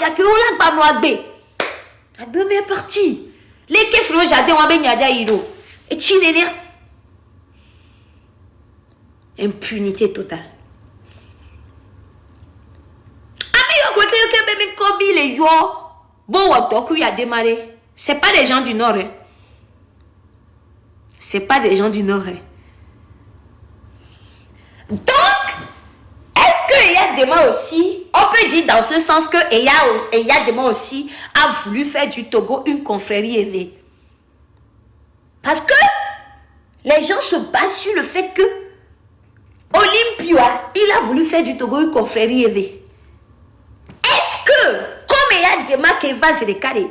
Jacques, on l'a pas noagbé. Agbe est parti. Les keflo jardin on benyada iro. Et chinélia. Impunité totale. Bon, il a démarré. C'est pas des gens du Nord. Hein. C'est pas des gens du Nord. Hein. Donc, est-ce que Eyadema aussi, on peut dire dans ce sens que Eyadema aussi a voulu faire du Togo une confrérie élevée? Parce que les gens se basent sur le fait que Olympia, il a voulu faire du Togo une confrérie élevée. Est-ce que, comme Eyadema qui va se décaler,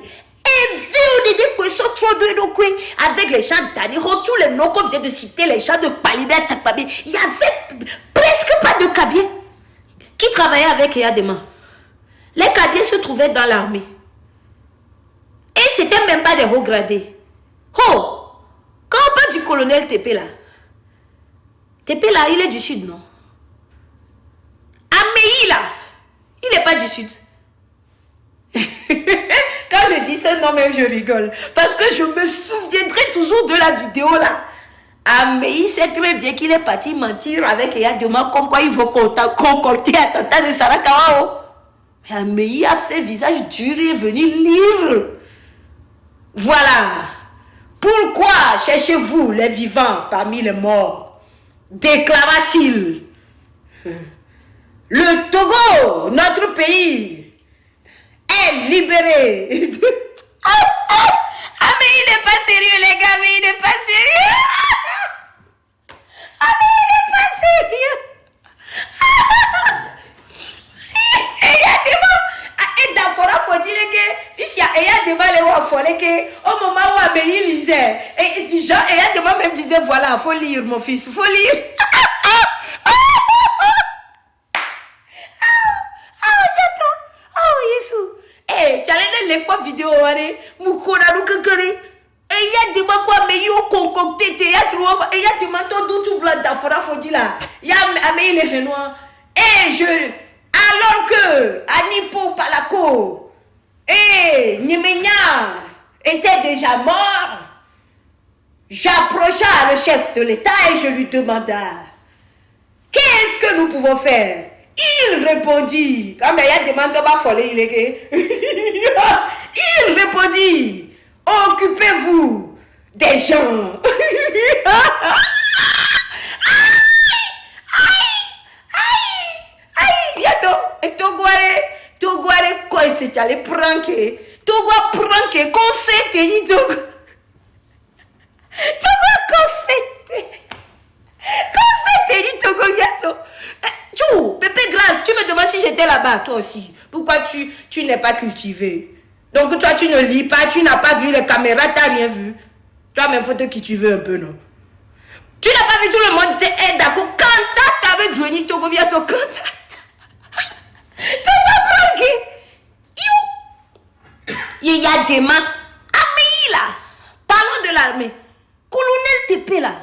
avec les chants d'Aniro, tous les noms qu'on vient de citer, les chants de Palibé, Takpabé, il y avait presque pas de Kabier qui travaillait avec Eyadema. Les Kabiers se trouvaient dans l'armée. Et c'était même pas des hauts gradés. Oh, quand on parle du colonel Tépé là, il est du sud, non? Améi là, il n'est pas du sud. Quand je dis ce nom même, je rigole. Parce que je me souviendrai toujours de la vidéo là. Améi sait très bien qu'il est parti mentir avec Eyadema comme quoi il faut concocter attentat de Sarakawao. Mais Améi a fait visage dur et est venu lire. Voilà. Pourquoi cherchez-vous les vivants parmi les morts? Déclara-t-il. Le Togo, notre pays, est libéré. Ah mais il n'est pas sérieux les gars, mais il n'est pas sérieux. Ah mais il n'est pas sérieux. Et il y a des mots. Et d'abord, il faut dire que il y a des mots les mots folles que au moment où Amélie lisait et il y a des mots même disait voilà, faut lire mon fils, faut lire. Les vidéo mukona lukakari et il y a des quoi mais yo concocté théâtre et il y a des manteaux d'où blanc d'afora fodila il y a Amélie les Renois et je alors que Anipo Palako et Nimenya était déjà mort, j'approcha le chef de l'État et je lui demanda qu'est-ce que nous pouvons faire. Il répondit, quand il y a des mandats follés, il répondit, occupez-vous des gens. Togoare, quoi, c'est allé pranker. Togoare pranker, conseil, Togo. Togoare conseil. Conseil, Togo, yato. Pépé Grâce, tu me demandes si j'étais là-bas, toi aussi. Pourquoi tu n'es pas cultivé? Donc toi, tu ne lis pas, tu n'as pas vu les caméras, tu n'as rien vu. Tu as même photo qui tu veux un peu, non? Tu n'as pas vu tout le monde est d'accord. Quand avec Johnny Togo, bientôt, quand il y a des mains. Amélie là, parlons de l'armée. Colonel Tépé là,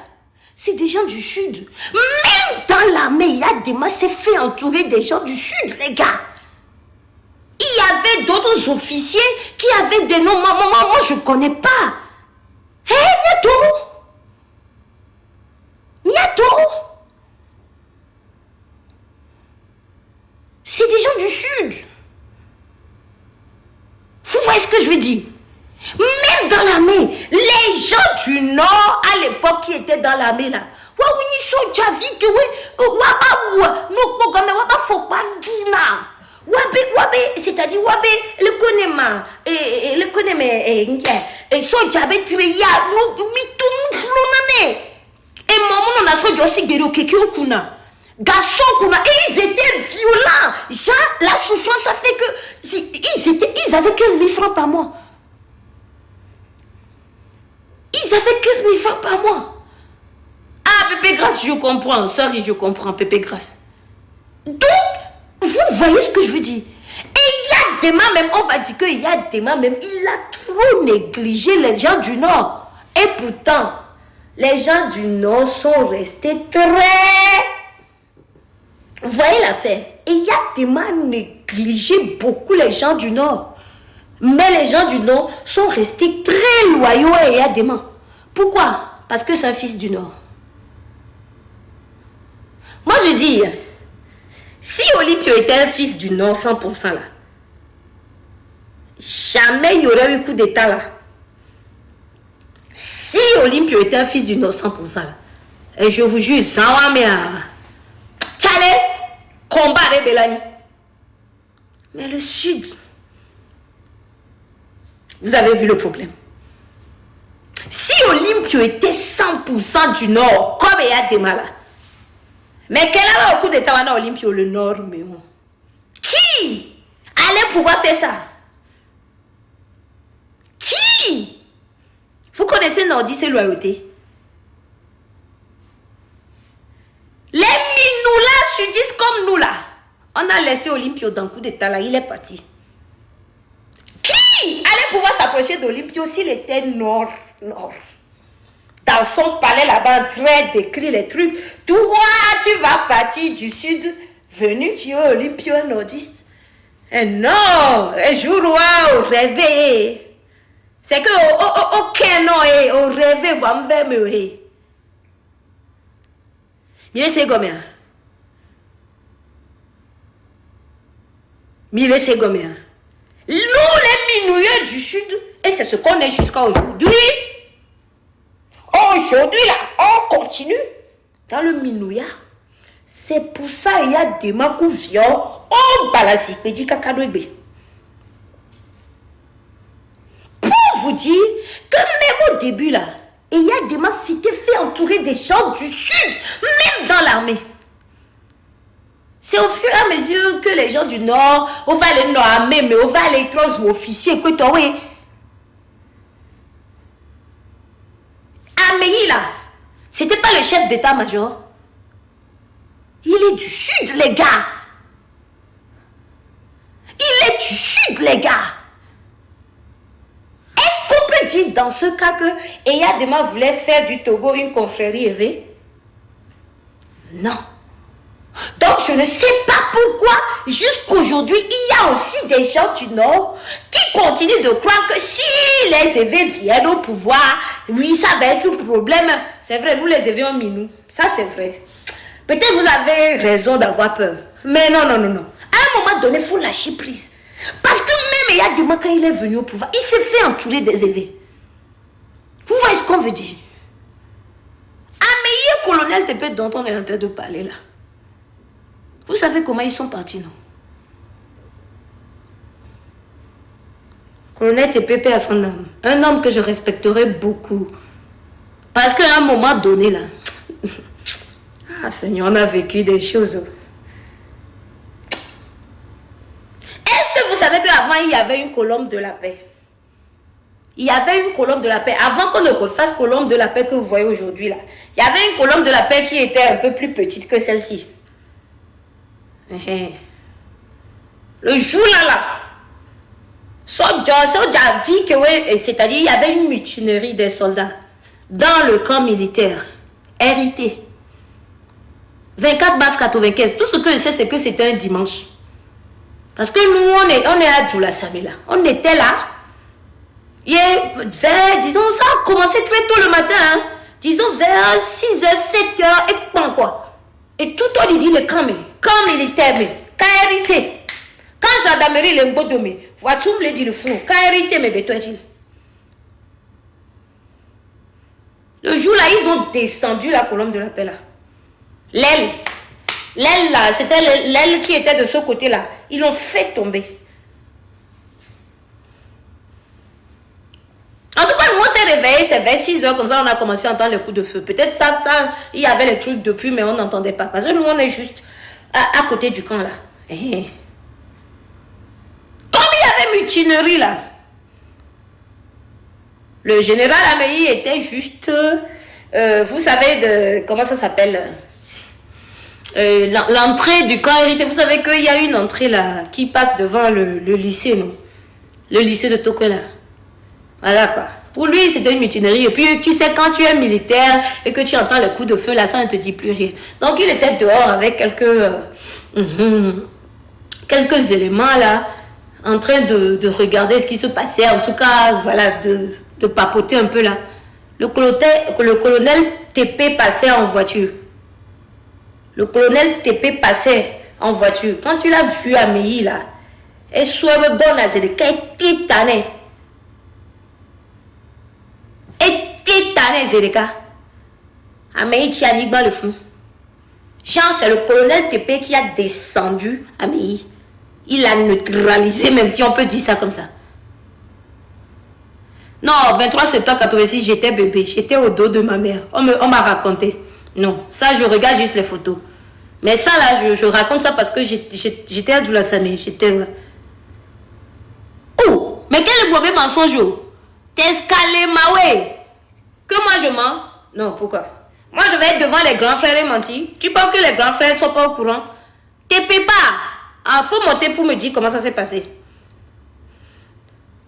c'est des gens du sud. Même dans l'armée, il y a des mains, c'est fait entourer des gens du sud, les gars. Il y avait d'autres officiers qui avaient des noms. Moi, je ne connais pas. Hé, Niato. C'est des gens du sud. Vous voyez ce que je veux dire? Même dans l'armée, les gens du Nord, à l'époque, qui étaient dans l'armée là, c'est-à-dire, le konema, le koneme, et so j'avais trié, et maman, on a so aussi guéro kuna. Garçons, et ils étaient violents. Genre, la souffrance, ça fait que ils avaient 15 000 francs par mois. Ils avaient 15 000 francs par mois. Ah, Pépé Grâce, je comprends. Sorry, je comprends, Pépé Grâce. Donc, vous voyez ce que je veux dire? Et il y a des mains, même, on va dire qu'il y a des mains, même, il a trop négligé les gens du Nord. Et pourtant, les gens du Nord sont restés très Vous voyez l'affaire? Et il y a tellement négligé beaucoup les gens du Nord. Mais les gens du Nord sont restés très loyaux à Eyadema. Pourquoi? Parce que c'est un fils du Nord. Moi je dis, si Olympio était un fils du Nord 100% là, jamais il y aurait eu coup d'état là. Si Olympio était un fils du Nord 100% là, et je vous jure, ça mais Tchale, combat Rebelani. Mais le Sud, vous avez vu le problème. Si Olympio était 100% du Nord, comme Eyadema là, mais quel avait au coup d'état dans Olympio, le Nord, mais bon. Qui allait pouvoir faire ça? Qui? Vous connaissez Nordiste et loyauté? Les minous là, sudistes comme nous là, on a laissé Olympio dans le coup d'état là, il est parti. Qui allait pouvoir s'approcher d'Olympio s'il était nord? Dans son palais là-bas, en train d'écrire les trucs. Toi, tu vas partir du sud, venu tuer Olympio nordiste. Et non, un jour, au réveil. C'est que, aucun non, au réveil, va me faire me. Mire, c'est combien? Mire, c'est combien? Nous, les minouilleux du sud, et c'est ce qu'on est jusqu'à aujourd'hui. Aujourd'hui, là, on continue dans le Minouya. C'est pour ça qu'il y a des makouvions au Balasipédi Kakadouébé. Pour vous dire que même au début, là, il y a des masses s'étaient fait entourer des gens du sud, même dans l'armée. C'est au fur et à mesure que les gens du nord, on va aller dans l'armée, mais on va aller trans officiers, que toi, oui. Amélie là, c'était pas le chef d'état-major. Il est du sud, les gars. Il est du sud, les gars. Est-ce qu'on peut dire dans ce cas que Eyadema voulait faire du Togo une confrérie élevée? Non. Donc je ne sais pas pourquoi jusqu'aujourd'hui il y a aussi des gens du Nord qui continuent de croire que si les évêques viennent au pouvoir, oui ça va être un problème. C'est vrai, nous les évêques ont mis nous, ça c'est vrai. Peut-être vous avez raison d'avoir peur, mais non. À un moment donné il faut lâcher prise. Parce que même il y a des mois quand il est venu au pouvoir, il s'est fait entourer des évêques. Vous voyez ce qu'on veut dire? Amélie colonel Tépé dont on est en train de parler là. Vous savez comment ils sont partis, non? Colonel TPP à son âme. Un homme que je respecterai beaucoup. Parce qu'à un moment donné, là... Ah, Seigneur, on a vécu des choses. Est-ce que vous savez qu'avant, il y avait une colombe de la paix? Il y avait une colombe de la paix. Avant qu'on ne refasse colombe de la paix que vous voyez aujourd'hui, là. Il y avait une colombe de la paix qui était un peu plus petite que celle-ci. Le jour là, c'est-à-dire il y avait une mutinerie des soldats dans le camp militaire, RIT. 24 mars 95. Tout ce que je sais, c'est que c'était un dimanche. Parce que nous, on est à Djoula-Samela. On était là. Disons, ça a commencé très tôt le matin. Hein. Disons vers 6h, 7h et quoi. Et tout on dit le camp militaire, KRT. Quand gendarmerie le Mbodomé, voiture me dit le fou, KRT mais toi dit. Le jour là, ils ont descendu la colombe de la paix là. L'aile là, c'était l'aile qui était de ce côté là. Ils l'ont fait tomber. En tout cas, nous on s'est réveillé, c'est vers 6h, comme ça on a commencé à entendre les coups de feu. Peut-être ça, il y avait les trucs depuis, mais on n'entendait pas. Parce que nous on est juste à côté du camp là. Comme il y avait mutinerie là, le général Amélie était juste, vous savez, comment ça s'appelle, l'entrée du camp hérité. Vous savez qu'il y a une entrée là qui passe devant le lycée, non? Le lycée de Tokwela. Voilà quoi. Pour lui, c'était une mutinerie. Et puis, tu sais, quand tu es militaire et que tu entends les coups de feu, là, ça ne te dit plus rien. Donc, il était dehors avec quelques éléments, là, en train de regarder ce qui se passait. En tout cas, voilà, de papoter un peu, là. Le colonel TP passait en voiture. Le colonel TP passait en voiture. Quand tu l'as vu à Meilly, là, et soit le bon à Zédeka, et titané. Et titané, Zédeka. À Meilly, tu as mis dans le fond. Jean, c'est le colonel TP qui a descendu à Meilly. Il a neutralisé, même si on peut dire ça comme ça. Non, 23 septembre 86, j'étais bébé. J'étais au dos de ma mère. On m'a raconté. Non, ça, je regarde juste les photos. Mais ça, là, je raconte ça parce que j'étais à Doulassane. J'étais... Oh, mais quel est le problème mensonge? T'es escalé, Maoué. Que moi, je mens? Non, pourquoi? Moi, je vais être devant les grands frères et mentir. Tu penses que les grands frères ne sont pas au courant? T'es pas. Ah, faut monter pour me dire comment ça s'est passé.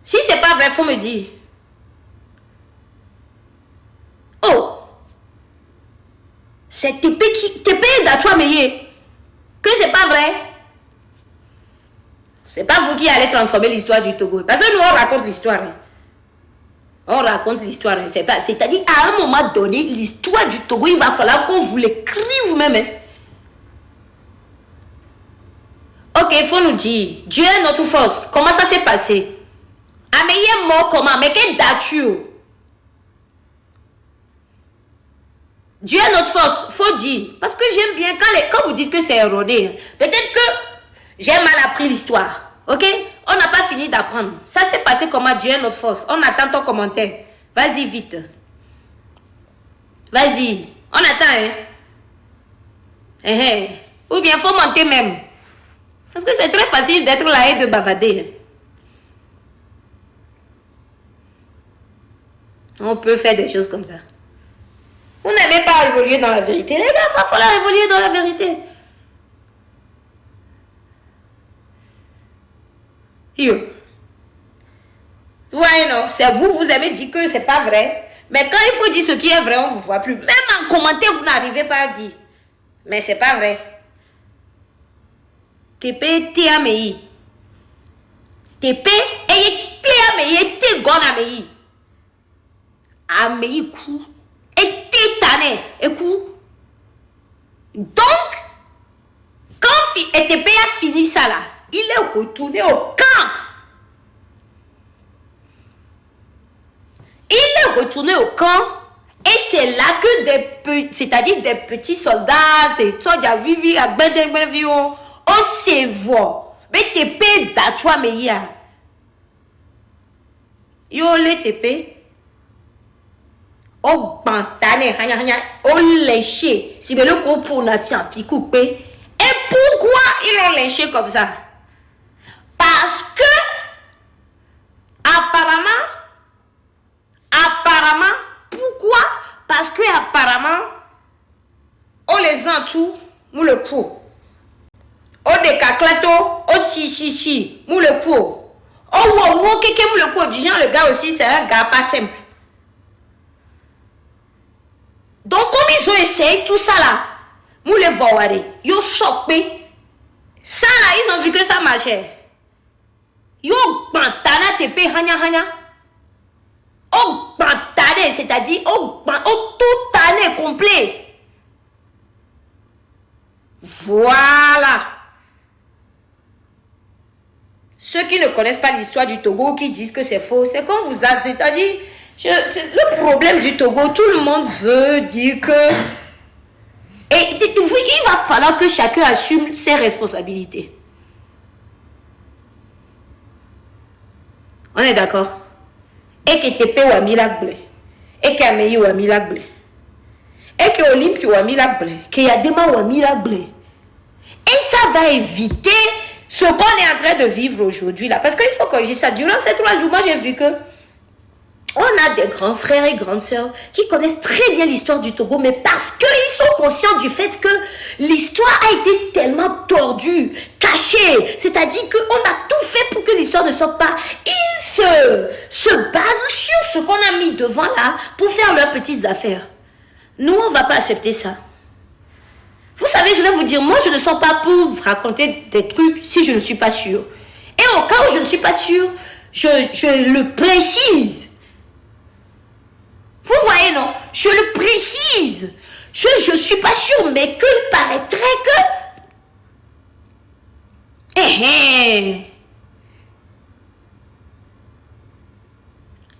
Si c'est pas vrai, faut me dire. Oh, c'est TP d'Achua Meye. Que c'est pas vrai. C'est pas vous qui allez transformer l'histoire du Togo. Parce que nous, on raconte l'histoire. On raconte l'histoire. C'est-à-dire, à un moment donné, l'histoire du Togo, il va falloir qu'on vous l'écrive vous-même. Hein. Ok, il faut nous dire. Dieu est notre force. Comment ça s'est passé? Ameye est mort comment? Mais quelle date? Dieu est notre force, faut dire. Parce que j'aime bien quand vous dites que c'est erroné. Peut-être que j'ai mal appris l'histoire. Ok? On n'a pas fini d'apprendre. Ça s'est passé comment? Dieu est notre force. On attend ton commentaire. Vas-y vite. Vas-y. On attend, hein? Ou bien faut monter même. Parce que c'est très facile d'être là et de bavader. On peut faire des choses comme ça. Vous n'aimez pas évoluer dans la vérité. Les gars, il va falloir évoluer dans la vérité. Yo. Ouais, non, c'est vous, vous aimez dire que c'est pas vrai. Mais quand il faut dire ce qui est vrai, on ne vous voit plus. Même en commentaire, vous n'arrivez pas à dire. Mais c'est pas vrai. TP, TAMI. TP, et TAMI, TGONAMI. Amei coup. Et titané. Et coup. Donc, quand ETP a fini ça là, il est retourné au camp. Il est retourné au camp. Et c'est là que c'est-à-dire des petits soldats, c'est soldats vivi à Bendenbenvio, au Sévo. Mais TP d'Achua Meya. Yo le TP. Au bantané, au léché. Si le groupe pour la fille coupé. Et pourquoi ils l'ont léché comme ça? Parce que apparemment, pourquoi? Parce que apparemment, on les entoure, nous le coup. Au décaclato, au si, nous le coup. Oh, quelqu'un le coup, du genre, le gars aussi, c'est un gars pas simple. Donc, comme ils ont essayé tout ça là, nous les voyons, ils ont chopé. Ça là, ils ont vu que ça marchait. Ils ont bantana tepe hanya. Ils bantane, c'est-à-dire, tout année complet. Voilà. Ceux qui ne connaissent pas l'histoire du Togo, qui disent que c'est faux, c'est comme vous avez, c'est-à-dire, le problème du Togo, tout le monde veut dire que... Et il va falloir que chacun assume ses responsabilités. On est d'accord? Et que Tepe ou Amila Blé. Et que Ameyi ou Amila Blé. Et que Olympe ou Amila Blé. Que Yadema ou Amila Blé. Et ça va éviter ce qu'on est en train de vivre aujourd'hui là. Parce qu'il faut corriger ça. Durant ces 3 jours, moi j'ai vu que on a des grands frères et grandes sœurs qui connaissent très bien l'histoire du Togo, mais parce qu'ils sont conscients du fait que l'histoire a été tellement tordue, cachée, c'est-à-dire qu'on a tout fait pour que l'histoire ne sorte pas. Il se basent sur ce qu'on a mis devant là pour faire leurs petites affaires. Nous, on ne va pas accepter ça. Vous savez, je vais vous dire, moi, je ne sors pas pour vous raconter des trucs si je ne suis pas sûre. Et au cas où je ne suis pas sûre, je le précise. Vous voyez, non? Je le précise. Je ne suis pas sûre, mais qu'il paraîtrait que...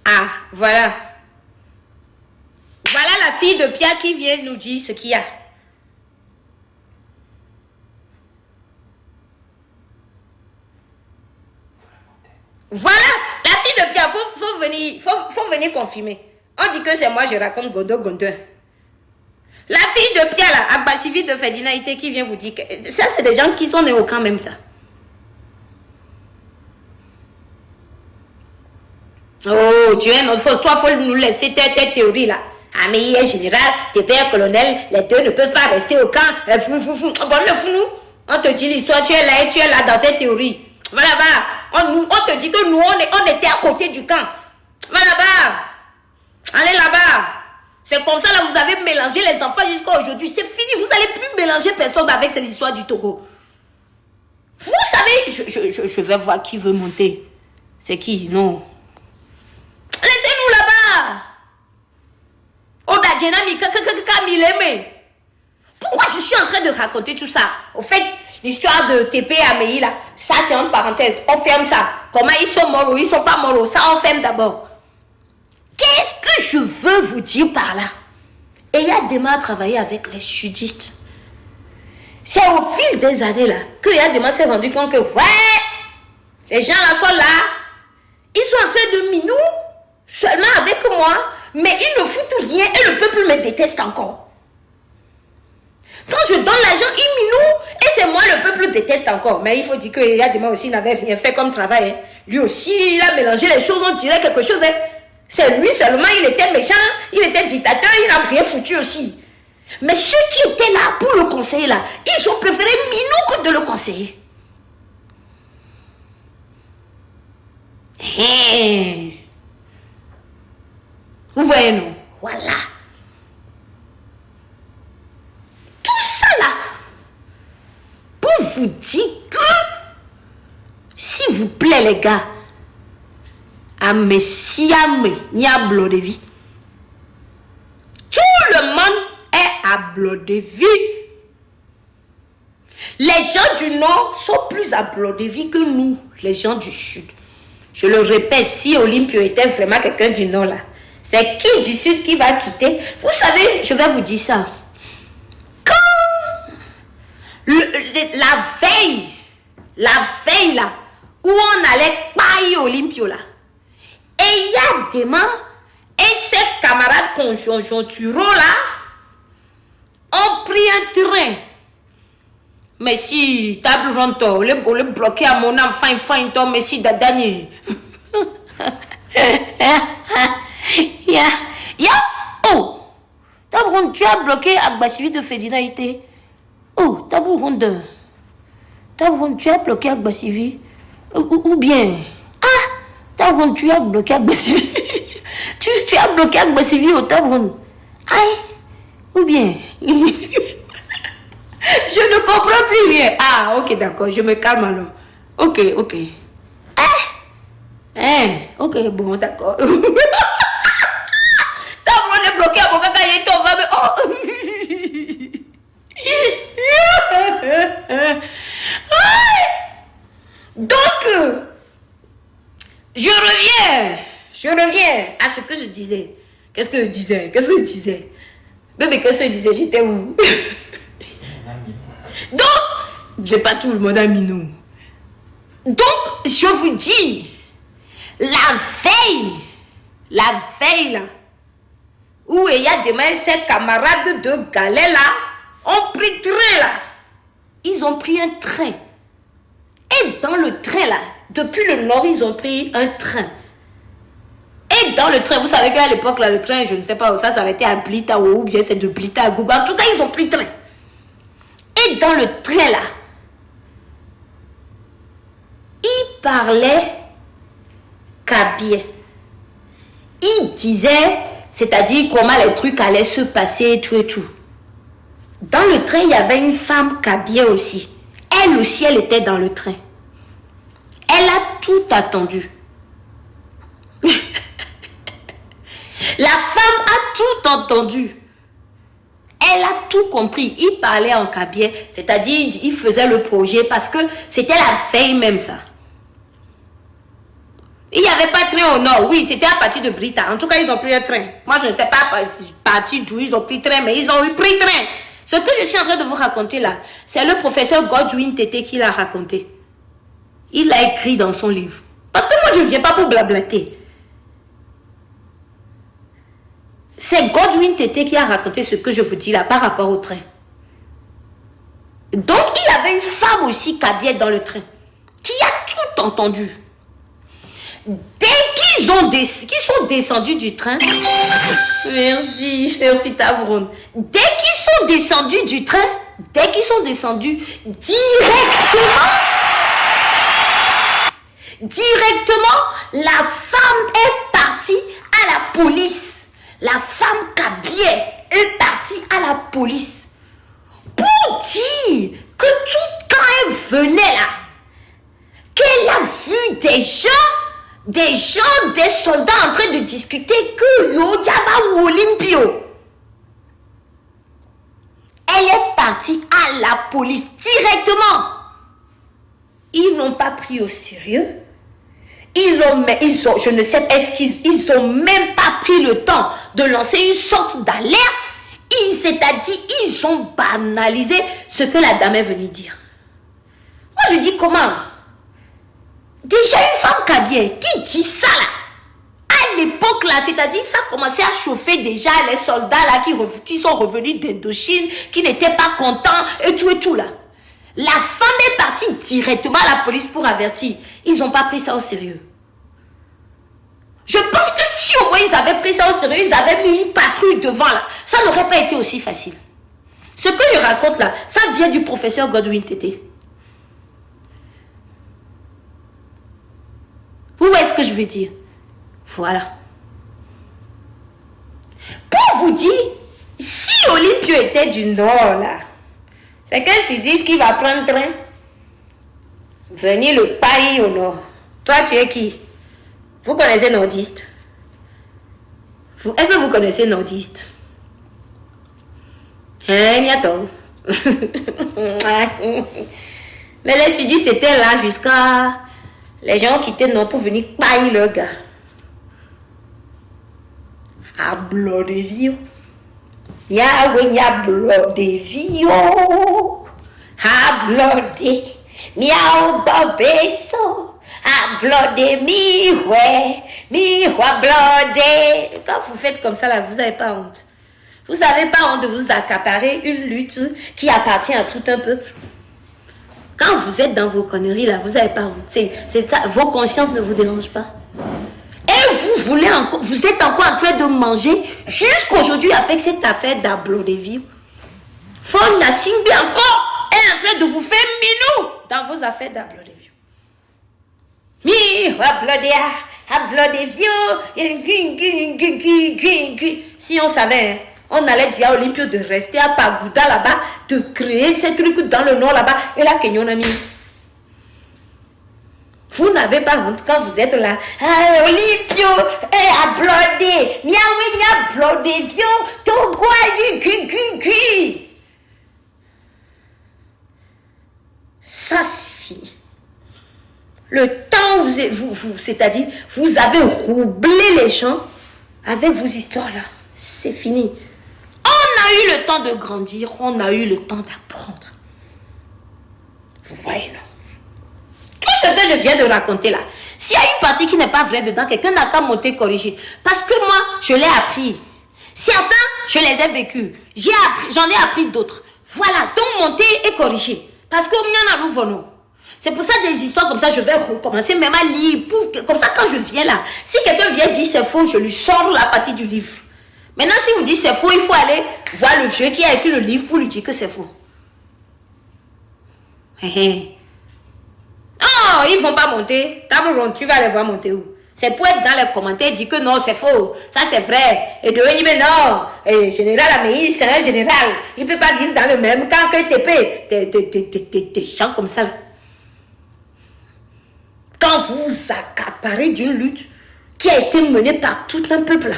Ah, voilà. Voilà la fille de Pierre qui vient nous dire ce qu'il y a. Voilà, la fille de Pierre, faut venir confirmer. On dit que c'est moi, je raconte Gondo. La fille de Pierre, là, Abbasivi de Ferdinandité, qui vient vous dire que ça, c'est des gens qui sont nés au camp même, ça. Oh, tu es notre fausse. Toi, il faut nous laisser tes théories, là. Ah, mais il est général, tes pères colonels, les deux ne peuvent pas rester au camp. Bon, le fou, nous. On te dit l'histoire, tu es là dans tes théories. Va là-bas. On te dit que nous, on était à côté du camp. Va là-bas. Allez là-bas. C'est comme ça, là, vous avez mélangé les enfants jusqu'à aujourd'hui. C'est fini, vous n'allez plus mélanger personne avec ces histoires du Togo. Vous savez, je vais voir qui veut monter. C'est qui? Non. Laissez-nous là-bas. Pourquoi je suis en train de raconter tout ça? Au fait, l'histoire de TP et Amélie, là, ça c'est en parenthèse. On ferme ça. Comment ils sont morts ou ils sont pas morts, ça on ferme d'abord. Qu'est-ce que je veux vous dire par là? Et il y a Dema à travailler avec les sudistes. C'est au fil des années là que Yadema s'est rendu compte que ouais, les gens là sont là, ils sont en train de minou seulement avec moi, mais ils ne foutent rien et le peuple me déteste encore. Quand je donne l'argent, ils minou et c'est moi le peuple déteste encore. Mais il faut dire que Yadema aussi n'avait rien fait comme travail. Hein. Lui aussi, il a mélangé les choses, on dirait quelque chose. Hein. C'est lui seulement, il était méchant, il était dictateur, il n'a rien foutu aussi. Mais ceux qui étaient là pour le conseiller là, ils ont préféré Minou que de le conseiller. Vous voyez, non? Voilà. Tout ça là, pour vous dire que, s'il vous plaît les gars, à Messiame, il y a de vie. Tout le monde est à de vie. Les gens du Nord sont plus à de vie que nous, les gens du Sud. Je le répète, si Olympio était vraiment quelqu'un du Nord là, c'est qui du Sud qui va quitter? Vous savez, je vais vous dire ça. Quand la veille là, où on allait pailler Olympio là, et il y a des mains et ses camarades conjoncturaux là ont pris un train. Mais si table ronto, le bloqué à mon enfant, mais si dadani. Oh, table ronto, tu as bloqué Agbasivi de Ferdinandité. Oh, table ronto, tu as bloqué Agbasivi. Ou bien, table ronto, tu as bloqué Agbasivi. tu as bloqué Agbasivi au table ronto. Aïe, ou bien. Je ne comprends plus rien. Ah, ok, d'accord, je me calme alors. Ok. Ok, bon, d'accord. T'as vraiment bloqué à mon caca et ton va me... Donc, je reviens à ce que je disais. Qu'est-ce que je disais? Bébé, qu'est-ce que je disais? J'étais où? Donc, j'ai pas tout le monde à Minou. Donc, je vous dis, la veille là, où il y a demain ses camarades de galets là, ont pris train là. Ils ont pris un train. Et dans le train là, depuis le nord, ils ont pris un train. Et dans le train, vous savez qu'à l'époque là, le train, je ne sais pas où ça s'arrêtait à Blita ou bien c'est de Blita à Gouga. En tout cas, ils ont pris train. Et dans le train là, il parlait Kabié. Il disait, c'est-à-dire comment les trucs allaient se passer et tout et tout. Dans le train, il y avait une femme Kabié aussi. Elle aussi, elle était dans le train. Elle a tout attendu. La femme a tout entendu. Elle a tout compris. Il parlait en Kabié, c'est-à-dire il faisait le projet parce que c'était la veille même ça. Il n'y avait pas de train au nord. Oui, c'était à partir de Brita. En tout cas, ils ont pris un train. Moi, je ne sais pas à partir d'où ils ont pris train, mais ils ont eu pris train. Ce que je suis en train de vous raconter là, c'est le professeur Godwin Tété qui l'a raconté. Il l'a écrit dans son livre. Parce que moi, je ne viens pas pour blablater. C'est Godwin Tété qui a raconté ce que je vous dis là par rapport au train. Donc, il y avait une femme aussi Kabié dans le train qui a tout entendu. Dès qu'ils sont descendus du train, merci Tabron. Dès qu'ils sont descendus du train, directement, la femme est partie à la police. La femme Kabié est partie à la police pour dire que quand elle venait là, qu'elle a vu des soldats en train de discuter que Yojava ou Olympio. Elle est partie à la police directement. Ils n'ont pas pris au sérieux. Je ne sais, est-ce qu'ils ont même pas pris le temps de lancer une sorte d'alerte. C'est-à-dire, ils ont banalisé ce que la dame est venue dire. Moi, je dis comment? Déjà une femme Kabié qui dit ça là, à l'époque là, c'est-à-dire ça commençait à chauffer déjà les soldats là qui sont revenus d'Indochine, qui n'étaient pas contents et tout là. La femme est partie directement à la police pour avertir. Ils n'ont pas pris ça au sérieux. Je pense que si au moins ils avaient pris ça au sérieux, ils avaient mis une patrouille devant là, ça n'aurait pas été aussi facile. Ce que je raconte là, ça vient du professeur Godwin Tété. Vous voyez ce que je veux dire? Voilà. Pour vous dire, si Olympio était du nord là, c'est qu'elle se dit qu'il va prendre train, venir le Paris au nord. Toi, tu es qui? Vous connaissez nordiste? Est-ce que vous connaissez nordiste? Hein, bientôt. Mais les sudistes étaient là jusqu'à... Les gens quittaient nord pour venir pailler leur gars. À Blodevio. Yahweh, a Blodevio. A Blodé. Miao Babeso. A Blodé, miwa Blodé. Quand vous faites comme ça là, vous n'avez pas honte. Vous n'avez pas honte de vous accaparer une lutte qui appartient à tout un peuple. Quand vous êtes dans vos conneries là, vous n'avez pas honte. C'est ça, vos consciences ne vous dérangent pas. Et vous êtes encore en train de manger jusqu'aujourd'hui avec cette affaire d'Ablodevio. Faut la Simbi encore est en train de vous faire minou dans vos affaires d'Ablodevio. Ablodevio. Si on savait, on allait dire à Olympio de rester à Pagouda là-bas, de créer ces trucs dans le nord là-bas. Et là, Kenyon a mis. Vous n'avez pas honte quand vous êtes là. Ah, Olympio, Ablodé, Miaoué, Ablodevio, Togwa, ça c'est fini. Le temps, c'est-à-dire, vous avez roublé les gens avec vos histoires là. C'est fini. On a eu le temps de grandir, on a eu le temps d'apprendre. Vous voyez, non? Tout ce que je viens de raconter là, s'il y a une partie qui n'est pas vraie dedans, quelqu'un n'a qu'à monter corriger. Parce que moi, je l'ai appris. Certains, je les ai vécus. J'en ai appris d'autres. Voilà, donc monter et corriger. Parce que nous venons. C'est pour ça des histoires comme ça, je vais recommencer même à lire. Comme ça, quand je viens là, si quelqu'un vient dire c'est faux, je lui sors la partie du livre. Maintenant, si vous dites c'est faux, il faut aller voir le vieux qui a écrit le livre pour lui dire que c'est faux. Non, ils ne vont pas monter. Tabaron, tu vas les voir monter où? C'est pour être dans les commentaires, dire que non, c'est faux, ça c'est vrai. Et de venir, mais non, général Améi, c'est un général. Il ne peut pas vivre dans le même camp que TP. Des gens comme ça. Quand vous accaparez d'une lutte qui a été menée par tout un peuple,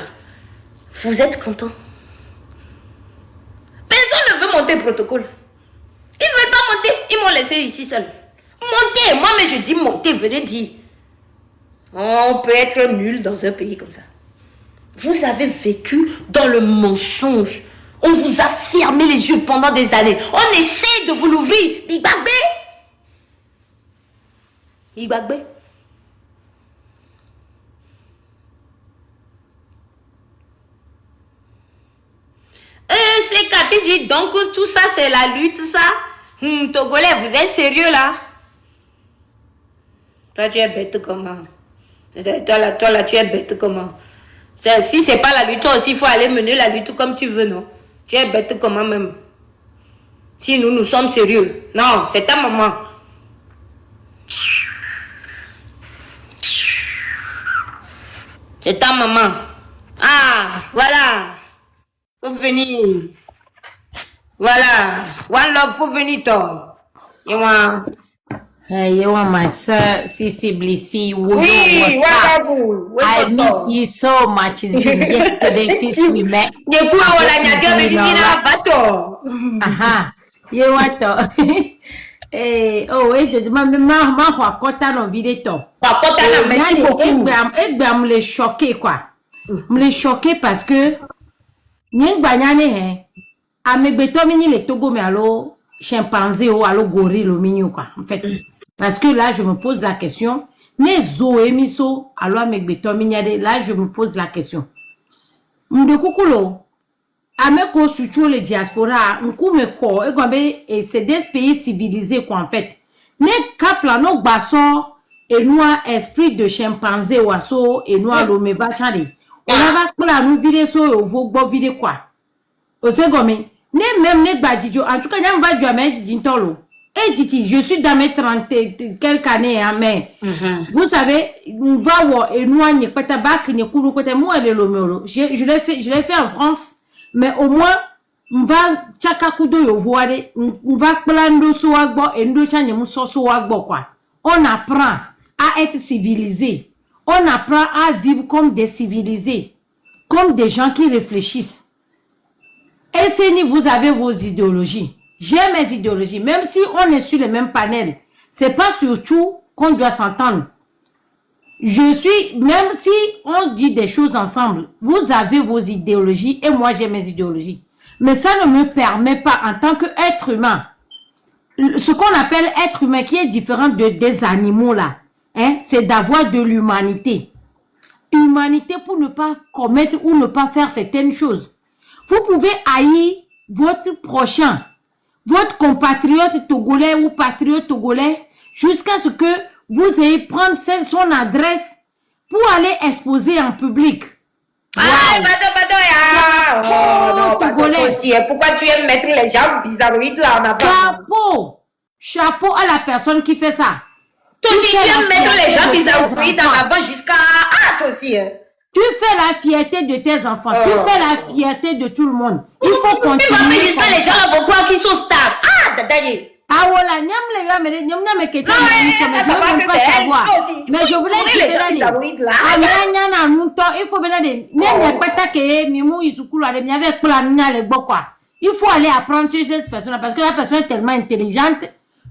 vous êtes content. Personne ne veut monter le protocole. Ils ne veulent pas monter. Ils m'ont laissé ici seul. Montez. Moi, mais je dis monter, venez dire. On peut être nul dans un pays comme ça. Vous avez vécu dans le mensonge. On vous a fermé les yeux pendant des années. On essaie de vous l'ouvrir. Igbagbe. Igbagbe. C'est quand tu dis donc tout ça c'est la lutte, ça. Togolais, vous êtes sérieux là? Toi, tu es bête comment? Toi là, tu es bête comment? Si c'est pas la lutte, toi aussi, il faut aller mener la lutte comme tu veux, non? Tu es bête comment même? Si nous sommes sérieux. Non, c'est ta maman. C'est ta maman. Ah, voilà. Faut venir. Voilà. One love, faut venir, toi. You my sir, Sissy Blissy. Oui, voilà vous. I miss you so much. It's been yesterday since we met. Aha. You want to? Oh, je demande ma kota no vidéo. Kota na merci beaucoup. Me les choqué quoi. Me les choqué parce que nyeng banyane hein. Amegbeto mini le Togo mais allo chimpanzé ou allo gorille au mignon quoi en fait. Parce que là, je me pose la question. Ne zoé miso, alors amegbeto minyade, là, je me pose la question. Mde kukulo, ameko sucho le diaspora, nkume ko, et c'est des pays civilisés quoi en fait. Ne kafla no basso, et nous esprit de chimpanzé ou asso, et nous l'homme va chade. On va kula nous vider so, et vous bo vider quoi. Au second, ne même ne badidjo, en tout cas, n'yam va duame djintolo. Et Titi, je suis dans mes 30 quelques années, hein, mais vous savez, on va voir et nous on pas tabac ni koulou côté moi le lomelo. Je l'ai fait en France, mais au moins on va chaka kudo yo voir, on va plando so agbo et nous chanye muso so agbo quoi. On apprend à être civilisé. On apprend à vivre comme des civilisés, comme des gens qui réfléchissent. Et si vous avez vos idéologies. J'ai mes idéologies, même si on est sur le même panel, c'est pas surtout qu'on doit s'entendre. Même si on dit des choses ensemble, vous avez vos idéologies et moi j'ai mes idéologies. Mais ça ne me permet pas, en tant qu'être humain, ce qu'on appelle être humain, qui est différent des animaux là, hein, c'est d'avoir de l'humanité. Humanité pour ne pas commettre ou ne pas faire certaines choses. Vous pouvez haïr votre prochain, votre compatriote togolais ou patriote togolais, jusqu'à ce que vous ayez prendre son adresse pour aller exposer en public. Ah, togolais. Pourquoi tu aimes mettre les gens bizarroïdes là en avant? Chapeau à la personne qui fait ça. Toi aussi, tu aimes mettre les gens bizarroïdes en avant jusqu'à... Ah, toi aussi, hein. Tu fais la fierté de tes enfants. Tu fais la fierté de tout le monde. Il faut continuer. Tu vas faire jusqu'à les gens à beaucoup qui sont stables. Ah, dadaye. Ah voilà, mais je voulais dire il faut il faut aller apprendre sur cette personne parce que la personne est tellement intelligente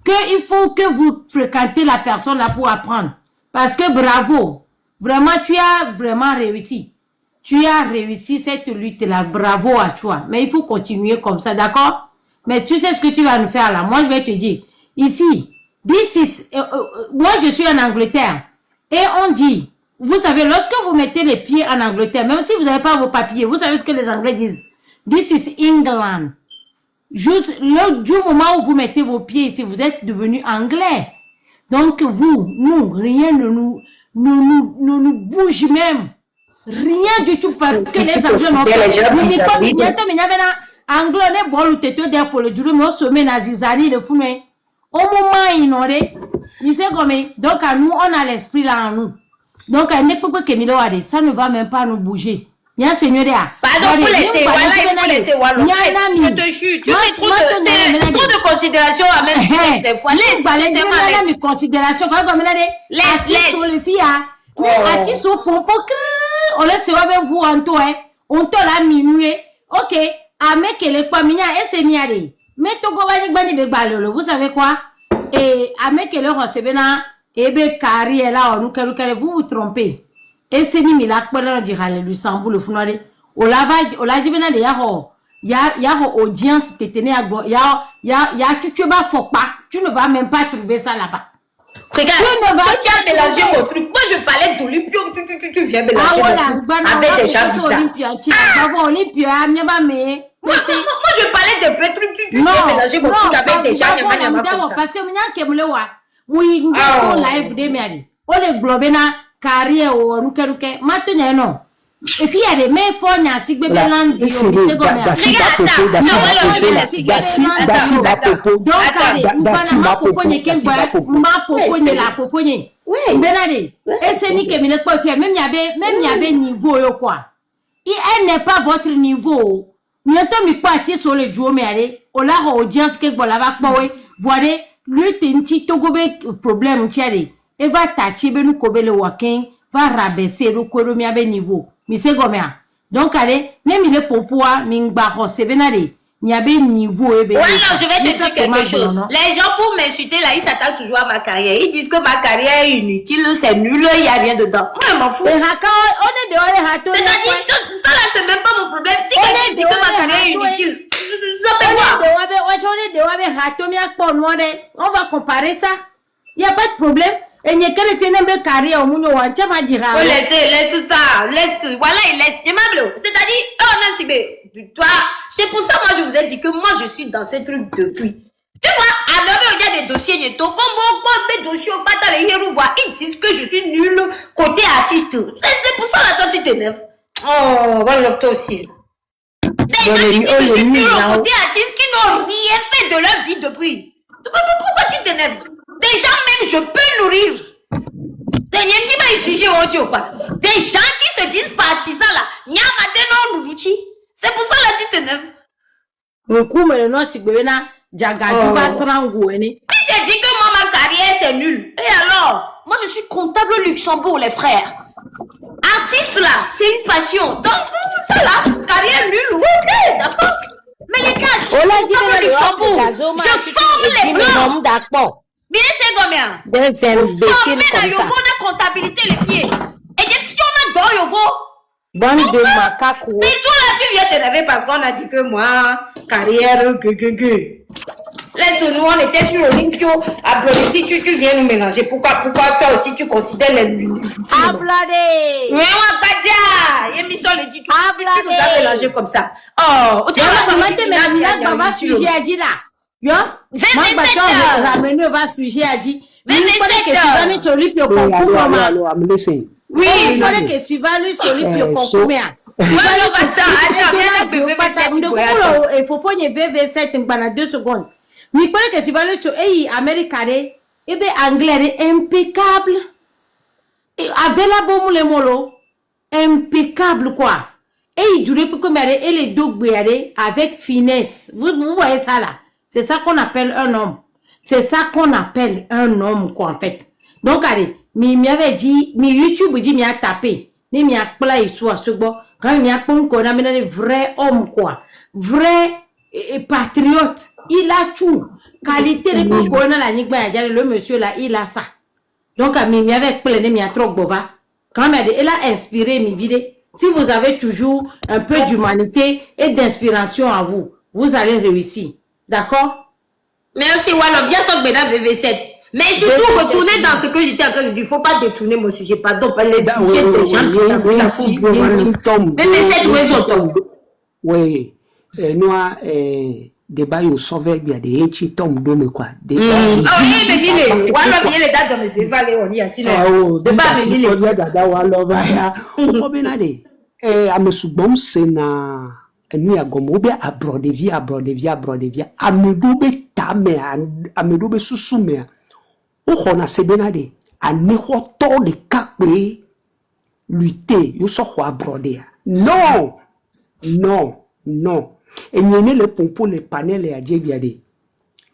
qu'il faut que vous fréquentez la personne là pour apprendre. Parce que bravo, vraiment tu as vraiment réussi. Tu as réussi cette lutte là, bravo à toi. Mais il faut continuer comme ça, d'accord? Mais tu sais ce que tu vas nous faire là. Moi, je vais te dire. Ici, moi, je suis en Angleterre. Et on dit, vous savez, lorsque vous mettez les pieds en Angleterre, même si vous n'avez pas vos papiers, vous savez ce que les Anglais disent. This is England. Juste du moment où vous mettez vos pieds ici, vous êtes devenu anglais. Donc, nous, rien ne nous bouge même. Rien du tout parce que les Anglais n'ont pas... Anglais ne bolu teto de pour le jour mais sommet nazizani le founé au moment ignoré mais c'est comme donc à nous on a l'esprit là en nous Donc, ça ne va même pas nous bouger. Y'a Seigneuria. Pardon, faut laisser, voilà, il faut laisser, voilà. Je te jure, tu mets trop de considération à même des fois. Laisse considération. Laisse. Sur les filles, artiste au pompon, on laisse même vous en toi, on te l'a minué. Ok, à mec, elle est quoi, minia, et Seigneur. Mais Togo vous savez quoi? Et à mec, elle est recevena, et be carrière là, vous vous trompez. Et c'est ni milak pendant du Luxembourg le funari. Au lavage, au lagi bena de yaro. Yaro audience te tenait à go. Ya tu vas faut pas. Tu ne vas même pas trouver ça là-bas. Regarde, tu as mélangé mon truc. Moi je parlais d'Olympia. Tu viens mélanger mon truc avec des gens bizarres. Olympia, moi je parlais de vrais trucs. Tu viens mélanger mon truc avec des gens comme ça. Parce que maintenant que oui, live de merde. On est globena carrière ou nuke maintenant non. Et puis il y a des mecs forts n'a si bébé land du niveau quoi. Elle n'est pas votre niveau. Bientôt mi parti sur le duo mais allez, on la audience que bon la va pas voilà lui tinti togobe problème tiare. Et va tacher ben nous kobele wakin va rabaisser le koromia ben niveau mise gomea donc allez même il est pour pouvoir mingba c'est benade il y a ben niveau et ben ouais non je vais te dire quelque chose les gens pour m'insulter là ils s'attendent toujours à ma carrière ils disent que ma carrière est inutile c'est nul il y a rien dedans moi je m'en fous et haka on est dehors hato c'est-à-dire ça là c'est même pas mon problème si quelqu'un dit que ma carrière est inutile ça fait quoi on va comparer ça il y a pas de problème. Et il y a quel fait une carrière au monde où on t'a dit oh laisse ça laisse voilà il laisse c'est-à-dire oh non c'est toi c'est pour ça moi je vous ai dit que moi je suis dans ces trucs depuis tu vois alors il y a des dossiers comme des dossiers au pas les héros voir ils disent que je suis nul côté artiste c'est pour ça là toi tu t'énerves oh voilà toi aussi des gens qui disent que je suis nul côté artiste qui n'ont rien fait de leur vie depuis pourquoi tu t'énerves? Déjà même je peux nourrir. Les Nyemti m'a sujet audio quoi. Des gens qui se disent partisans là. C'est pour ça là tu t'énerves. Mon coup mais non si bébéna Djagadou va se rendre. Qui s'est dit que moi ma carrière c'est nul? Et alors? Moi je suis comptable au Luxembourg les frères. Artiste là, c'est une passion. Donc ça là, carrière nulle. Ok, d'accord. Mais les gars, je suis comptable au Luxembourg. Je forme les blancs. D'accord. Bien c'est combien? Des imbéciles comme ça. On a comptabilité les filles. Et des filles on a dans Yovo. Bande de macaques. Mais toi là tu viens t'énerver parce qu'on a dit que moi, carrière, laisse-nous, on était sur Olympio. Applaudis, tu viens nous mélanger. Pourquoi toi aussi tu considères les Applaudis. Mais on t'a dit, émission le dit, tu nous as mélangé comme ça. Oh, tu vas sujet à dire là. Yo, ramener va sujet à dire. Oui, il fallait que tu vas sur lui pour concours. Oui, il fallait que tu vas lui sur lui pour concours. Il faut faire VV7 pendant 2 secondes. Mais il fallait que tu vas lui sur Américain, et bien anglais impeccable. Avec la bombe le molo, impeccable quoi. Et il durait comme et les deux avec finesse. Vous voyez ça là? C'est ça qu'on appelle un homme. C'est ça qu'on appelle un homme, quoi, en fait. Donc, allez, mi avait dit, mi YouTube dit, mi a tapé. Mi a play soit ce bon. Quand mi a qu'on a mis des vrais hommes, quoi. Vrai patriote. Il a tout. Qualité de qu'on a la nigba, le monsieur là, il a ça. Donc, mi avait plein, mi a trop bova. Quand elle a inspiré mi vidéo. Si vous avez toujours un peu d'humanité et d'inspiration à vous, vous allez réussir. D'accord? Merci, Wallo. Bien sûr, mesdames, VV7. Mais surtout, retourner dans ce que j'étais en train de dire. Il ne faut pas détourner mon sujet. Pardon, pas les sujets des gens qui savent. VV7, où est son tombe? Oui. Nous, débat, il sauve bien des petits tombes de quoi. Oh, oui, mais dis-le. Wallo, il y a les dates dans mes évalués. On y a si le. Débat, mais dis-le. Wallo, Wallo, c'est na. Nous ya gomo be abrodevia amedobe tame amedobe susume o khona sebenade ani hoto de kakpe lutter, yo so quoi broder. Non, non, non. Et n'y a le pompo, les panels et à Djebiade.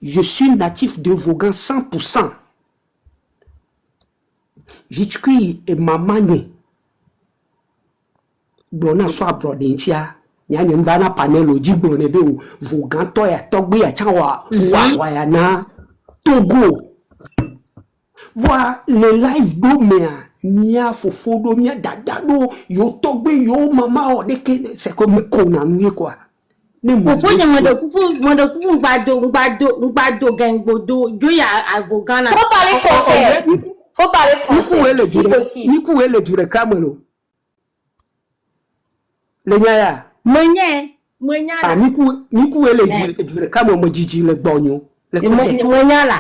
Je suis natif de Vaughan 100%. J'ai tué et maman né. Blona soit broder, tia. N'y a n'y a panel au djiblone de Vaughan, toi, ya togbe, ya chanwa, ya na, Togo. Voilà, les lives d'Omea, Nia Fofo, Mia Dadado, Yo Togbe, Yo Mama, c'est comme Konanouye quoi. Fofo, il y a un gangbodo, Joya à Vogana. Faut parler français. Faut parler français. Si possible. Nikou est le dure Kamelo. Le Nyaya. Monya. Ah, Nikou est le dure Kamelo, Mojiji, le Bonyo. Monya là.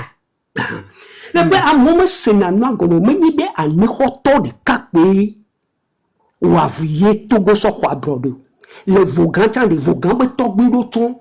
Le be a moment senanwa gono menyi be ani hoto de kakpe ou avuye Togo so kwa brodo le Vaughan tan de Vaughan be togbi do ton